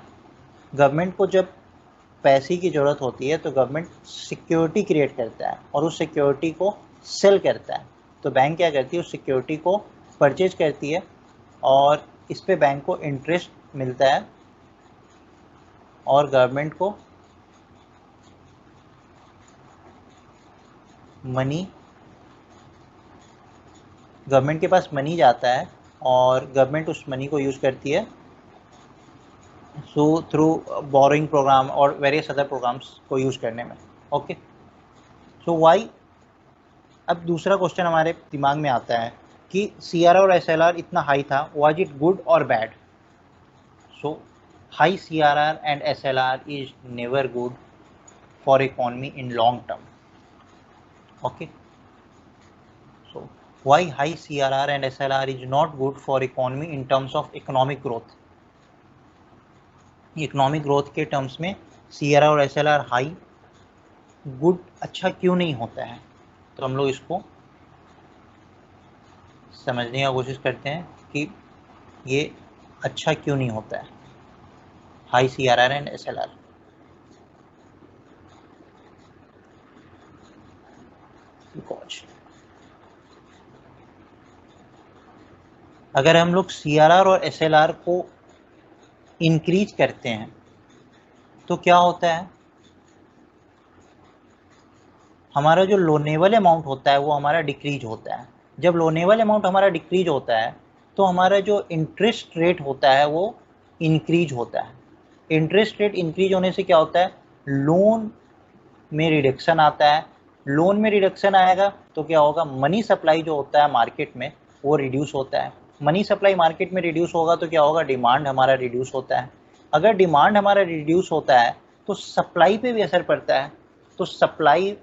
A: गवर्नमेंट को जब पैसे की ज़रूरत होती है तो गवर्नमेंट सिक्योरिटी क्रिएट करता है और उस सिक्योरिटी को सेल करता है। तो बैंक क्या करती है? उस सिक्योरिटी को परचेज करती है और इस पे बैंक को इंटरेस्ट मिलता है और गवर्नमेंट को मनी, गवर्नमेंट के पास मनी जाता है और गवर्नमेंट उस मनी को यूज़ करती है सो थ्रू बोरिंग प्रोग्राम और वेरियस अदर प्रोग्राम्स को यूज़ करने में। ओके, सो वाई, अब दूसरा क्वेश्चन हमारे दिमाग में आता है कि सीआरआर और एसएलआर इतना हाई था, वाज इट गुड और bad? So high CRR and SLR is never good for economy in long term. Okay, so why high CRR and SLR is not good for economy in terms of economic growth? Economic growth के terms में CRR और SLR high good अच्छा क्यों नहीं होता है? तो हम लोग इसको समझने की कोशिश करते हैं कि ये अच्छा क्यों नहीं होता है, हाई CRR एंड SLR। अगर हम लोग CRR और SLR को इंक्रीज करते हैं तो क्या होता है, हमारा जो लोनेबल अमाउंट होता है वो हमारा डिक्रीज होता है। जब लोनेबल अमाउंट हमारा डिक्रीज होता है तो हमारा जो इंटरेस्ट रेट होता है वो इंक्रीज होता है। इंटरेस्ट रेट इंक्रीज होने से क्या होता है, लोन में रिडक्शन आता है। लोन में रिडक्शन आएगा तो क्या होगा, मनी सप्लाई जो होता है मार्केट में वो रिड्यूस होता है। मनी सप्लाई मार्केट में रिड्यूस होगा तो क्या होगा, डिमांड हमारा रिड्यूस होता है। अगर डिमांड हमारा रिड्यूस होता है तो सप्लाई पे भी असर पड़ता है। तो सप्लाई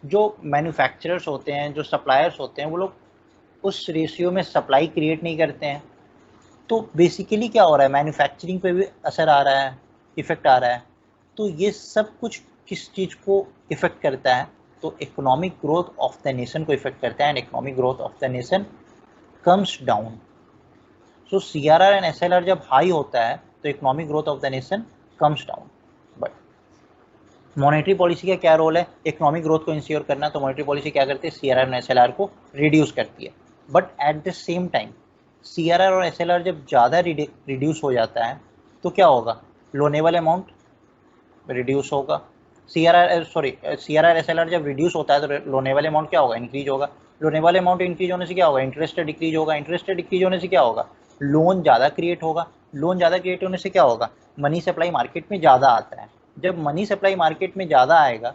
A: जो मैन्युफैक्चरर्स होते हैं, जो सप्लायर्स होते हैं, वो लोग उस रेशियो में सप्लाई क्रिएट नहीं करते हैं। तो बेसिकली क्या हो रहा है, मैन्युफैक्चरिंग पे भी असर आ रहा है, इफेक्ट आ रहा है। तो ये सब कुछ किस चीज़ को इफेक्ट करता है, तो economic growth of the nation को इफेक्ट करता है, and economic growth of the nation comes down. So CRR and SLR जब हाई होता है तो economic growth of the nation comes down. But monetary policy का क्या रोल है, इकोनॉमिक ग्रोथ को इंश्योर करना। तो मॉनेटरी पॉलिसी क्या करती है, CRR और SLR को रिड्यूस करती है। But at the same time CRR और SLR जब ज़्यादा रिड्यूस हो जाता है तो क्या होगा, लोनेबल अमाउंट रिड्यूस होगा। CRR SLR जब रिड्यूस होता है तो लोनेबल अमाउंट क्या होगा, इंक्रीज होगा। लोनेबल अमाउंट इंक्रीज होने से क्या होगा, इंटरेस्ट डिक्रीज होगा। इंटरेस्ट डिक्रीज होने से क्या होगा, लोन ज़्यादा क्रिएट होगा। लोन ज़्यादा क्रिएट होने से क्या होगा, मनी सप्लाई मार्केट में ज़्यादा आता है। जब मनी सप्लाई मार्केट में ज़्यादा आएगा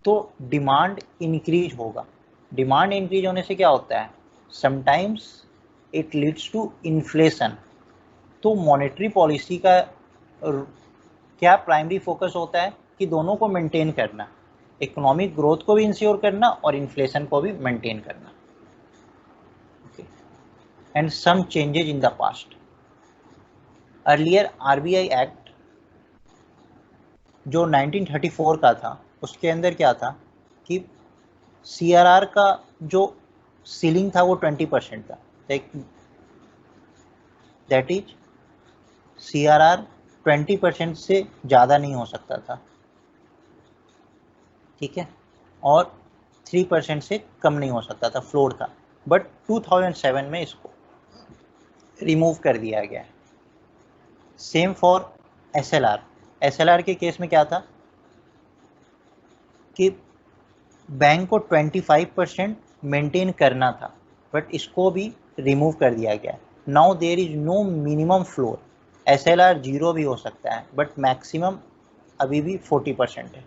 A: तो डिमांड इंक्रीज होगा। डिमांड इंक्रीज होने से क्या होता है, sometimes it leads to inflation. तो मॉनेटरी पॉलिसी का क्या प्राइमरी फोकस होता है कि दोनों को मेंटेन करना, इकोनॉमिक ग्रोथ को भी इंश्योर करना और इन्फ्लेशन को भी मेंटेन करना। And some changes in the past, earlier RBI act जो 1934 का था, उसके अंदर क्या था कि CRR का जो सीलिंग था वो 20% था। दैट इज CRR 20% से ज़्यादा नहीं हो सकता था, ठीक है, और 3% से कम नहीं हो सकता था, फ्लोर था। बट 2007 में इसको रिमूव कर दिया गया है। Same for SLR। SLR के केस में क्या था कि बैंक को 25% मेंटेन करना था, बट इसको भी रिमूव कर दिया गया है। Now there is no minimum floor. SLR 0 भी हो सकता है बट मैक्सिमम अभी भी 40% है।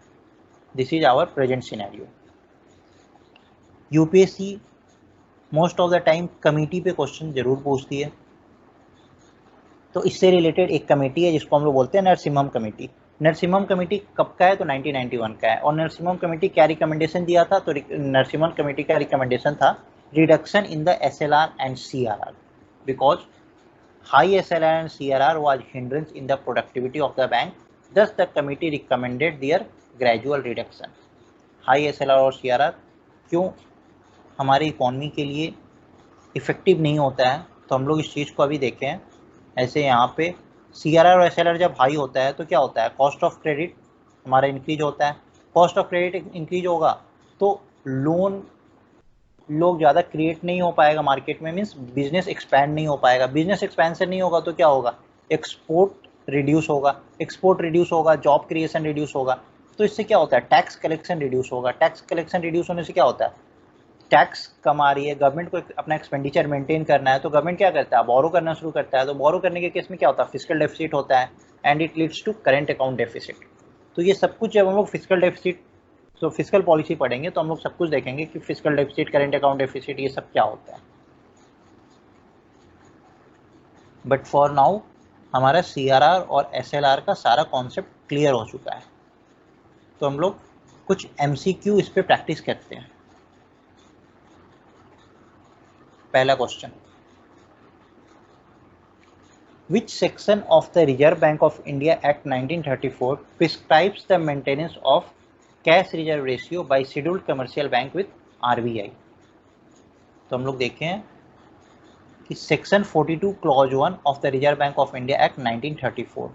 A: This is our present scenario. UPSC most of the time committee पे क्वेश्चन जरूर पूछती है। तो इससे रिलेटेड एक कमेटी है जिसको हम लोग बोलते हैं नरसिम्हम कमेटी। नरसिम्हम कमेटी कब का है, तो 1991 का है। और नरसिम्हम कमेटी क्या रिकमेंडेशन दिया था, तो नरसिम्हम कमेटी का रिकमेंडेशन था reduction in the SLR and CRR because high SLR and CRR was hindrance in the productivity of the bank. Thus the committee recommended their gradual reduction. High SLR और CRR क्यों हमारी economy के लिए effective नहीं होता है, तो हम लोग इस चीज़ को अभी देखें। ऐसे यहाँ पे CRR और SLR जब हाई होता है तो क्या होता है, कॉस्ट ऑफ क्रेडिट हमारा इंक्रीज होता है। कॉस्ट ऑफ क्रेडिट इंक्रीज होगा तो लोन लोग ज़्यादा क्रिएट नहीं हो पाएगा मार्केट में, मीन्स बिजनेस एक्सपैंड नहीं हो पाएगा। बिजनेस एक्सपेंशन नहीं होगा तो क्या होगा, एक्सपोर्ट रिड्यूस होगा। एक्सपोर्ट रिड्यूस होगा, जॉब क्रिएशन रिड्यूस होगा। तो इससे क्या होता है, टैक्स कलेक्शन रिड्यूस होगा। टैक्स कलेक्शन रिड्यूस होने से क्या होता है, टैक्स कम आ रही है, गवर्नमेंट को अपना एक्सपेंडिचर मेंटेन करना है, तो गवर्नमेंट क्या करता है, बोरो करना शुरू करता है। तो बोरो करने के केस में क्या होता है, फिजिकल डेफिसिट होता है and it leads to current account deficit. तो ये सब कुछ जब हम लोग फिजिकल डेफिसिट, तो फिजिकल पॉलिसी पढ़ेंगे तो हम लोग सब कुछ देखेंगे कि physical deficit, current account deficit, ये सब क्या होता है। बट फॉर नाउ हमारा CRR और SLR का सारा कॉन्सेप्ट क्लियर हो चुका है। तो हम लोग कुछ MCQ इस पे प्रैक्टिस करते हैं। पहला question, Which section of the Reserve Bank of India Act 1934 prescribes the maintenance of cash reserve ratio by scheduled commercial bank with RBI? तो हम लोग देखें कि section 42 clause 1 of the Reserve Bank of India Act 1934।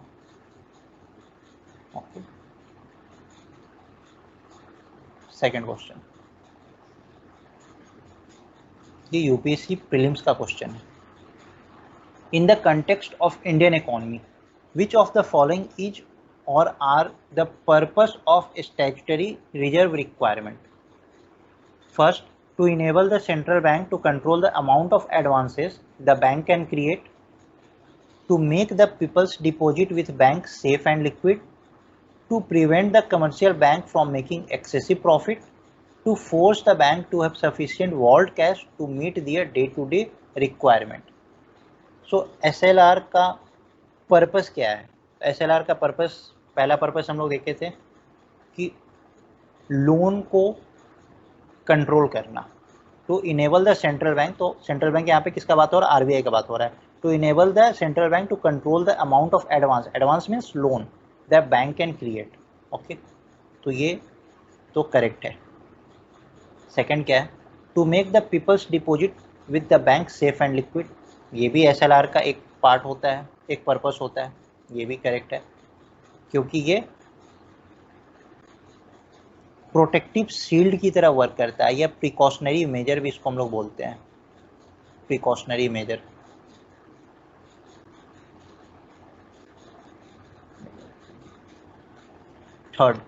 A: Okay, second question, ये UPSC prelims का question है। In the context of Indian economy, which of the following is or are the purpose of statutory reserve requirement? First, to enable the central bank to control the amount of advances the bank can create, to make the people's deposit with banks safe and liquid, to prevent the commercial bank from making excessive profit, to force the bank to have sufficient vault cash to meet their day-to-day requirement. So SLR का purpose क्या है? SLR का purpose, पहला purpose हम लोग देखे थे कि लोन को कंट्रोल करना, to enable the central bank. तो सेंट्रल बैंक यहाँ पे किसका बात हो रहा है? RBI का बात हो रहा है। To enable the central bank to control the amount of advance, advance means loan the bank can create. Okay, तो ये तो करेक्ट है। सेकंड क्या है? To make the people's deposit with the bank safe and liquid, ये भी SLR का एक पार्ट होता है, एक पर्पस होता है, ये भी करेक्ट है, क्योंकि ये प्रोटेक्टिव शील्ड की तरह वर्क करता है, या प्रिकॉशनरी मेजर भी इसको हम लोग बोलते हैं, precautionary measure. Third,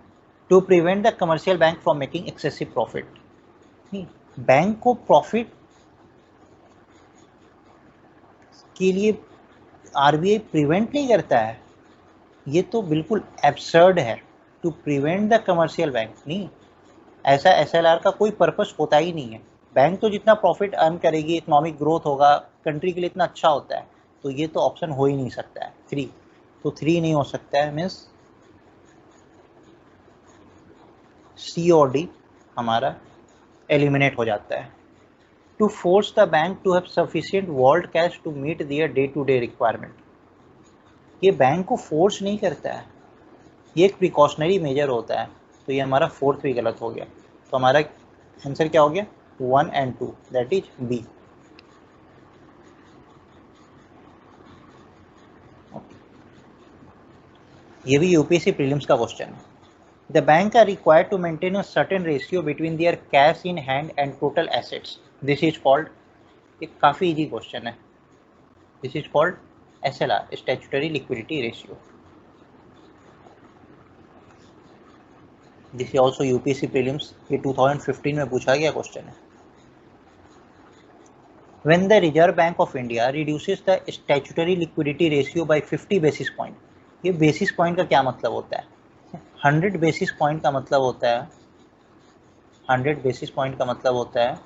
A: to prevent the commercial bank from making excessive profit, bank को प्रॉफिट के लिए RBI प्रिवेंट नहीं करता है, ये तो बिल्कुल एब्सर्ड है। To prevent the commercial bank, नहीं, ऐसा SLR का कोई पर्पस होता ही नहीं है। बैंक तो जितना प्रॉफिट अर्न करेगी, इकोनॉमिक ग्रोथ होगा, कंट्री के लिए इतना अच्छा होता है, तो ये तो ऑप्शन हो ही नहीं सकता है। 3, तो 3 नहीं हो सकता है, मीन्स C और D हमारा एलिमिनेट हो जाता है। To force the bank to have sufficient vault cash to meet their day to day requirement, ये बैंक को फोर्स नहीं करता है, ये एक प्रिकॉशनरी मेजर होता है। तो ये हमारा फोर्थ भी गलत हो गया। तो हमारा आंसर क्या हो गया? 1 and 2, दैट इज बी। ये भी यूपीएससी प्रीलिम्स का क्वेश्चन है। The bank are required to maintain a certain ratio between their cash in hand and total assets, this is called, एक काफ़ी इजी क्वेश्चन है, this is called SLR, statutory liquidity ratio. This is also UPSC prelims, ये 2015 में पूछा गया question है। When the Reserve Bank of India reduces the statutory liquidity ratio by 50 basis point, ये basis point का क्या मतलब होता है? 100 बेसिस पॉइंट का मतलब होता है, 100 बेसिस पॉइंट का मतलब होता है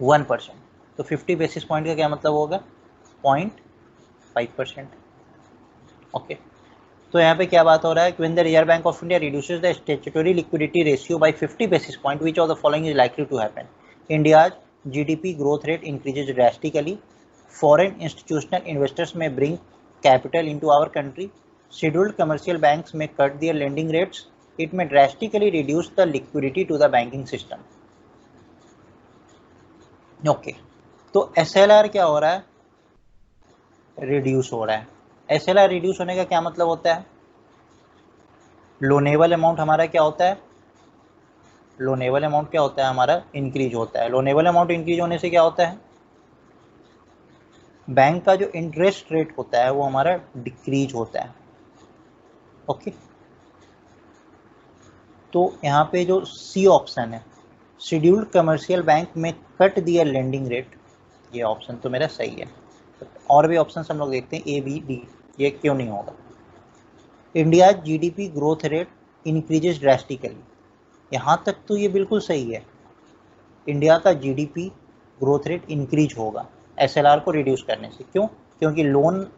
A: 1%। तो 50 बेसिस पॉइंट का क्या मतलब होगा? 0.5%। ओके, तो यहाँ पे क्या बात हो रहा है? When the Reserve Bank of India reduces the statutory liquidity ratio by 50 basis point, which of the following is likely to happen? India's GDP growth rate increases drastically. Foreign institutional investors may bring capital into our country. Scheduled commercial banks may cut their lending rates. It may drastically reduce the liquidity to the banking system. Okay, तो SLR क्या हो रहा है? Reduce हो रहा है। SLR reduce होने का क्या मतलब होता है? लोनेबल अमाउंट हमारा क्या होता है? लोनेबल अमाउंट क्या होता है हमारा? इंक्रीज होता है। लोनेबल अमाउंट इंक्रीज होने से क्या होता है? बैंक का जो इंटरेस्ट रेट होता है वो हमारा डिक्रीज होता है। ओके, तो यहाँ पे जो C ऑप्शन है, शेड्यूल्ड कमर्शियल बैंक में कट दिया लेंडिंग रेट, ये ऑप्शन तो मेरा सही है। और भी ऑप्शन हम लोग देखते हैं A, B, D, ये क्यों नहीं होगा? India GDP growth rate increases drastically, यहाँ तक तो ये बिल्कुल सही है, इंडिया का GDP ग्रोथ रेट इंक्रीज होगा SLR को रिड्यूस करने से। क्यों? क्योंकि लोन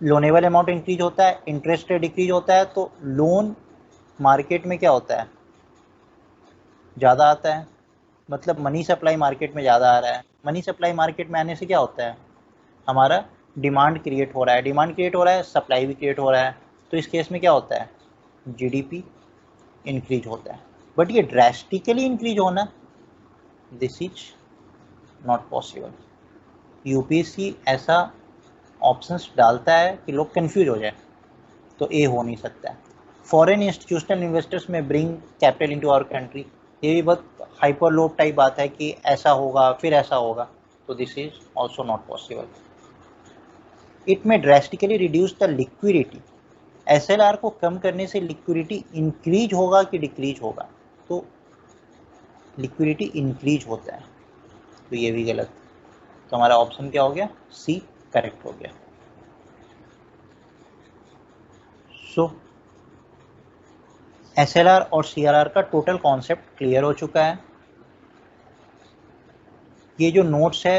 A: लोनेबल अमाउंट इंक्रीज होता है, इंटरेस्ट रेट डिक्रीज होता है, तो लोन मार्केट में क्या होता है, ज़्यादा आता है, मतलब मनी सप्लाई मार्केट में ज़्यादा आ रहा है। मनी सप्लाई मार्केट में आने से क्या होता है, हमारा डिमांड क्रिएट हो रहा है, डिमांड क्रिएट हो रहा है, सप्लाई भी क्रिएट हो रहा है, तो इस केस में क्या होता है, जीडीपी इंक्रीज होता है। बट ये ड्रेस्टिकली इंक्रीज होना, this is not possible. UPSC ऐसा ऑप्शंस डालता है कि लोग कंफ्यूज हो जाए, तो ए हो नहीं सकता है। Foreign institutional investors may bring capital into our country, ये भी बहुत हाइपर लोप टाइप बात है कि ऐसा होगा फिर ऐसा होगा, तो this is also not possible. It may drastically reduce the liquidity, SLR को कम करने से लिक्विडिटी इंक्रीज होगा कि डिक्रीज होगा, तो लिक्विडिटी इंक्रीज होता है, तो ये भी गलत। तो हमारा ऑप्शन क्या हो गया, सी करेक्ट हो गया। सो एसएलआर और सीआरआर का टोटल कॉन्सेप्ट क्लियर हो चुका है। ये जो नोट्स है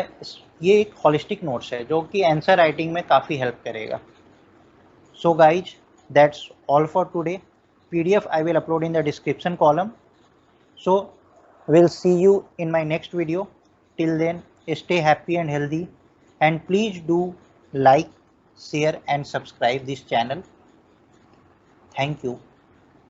A: ये एक होलिस्टिक नोट्स है जो कि आंसर राइटिंग में काफ़ी हेल्प करेगा। So guys, that's all for today. PDF I will upload in the description column. So we'll see you in my next video. Till then, stay happy and healthy, and please do like, share and subscribe this channel. Thank you.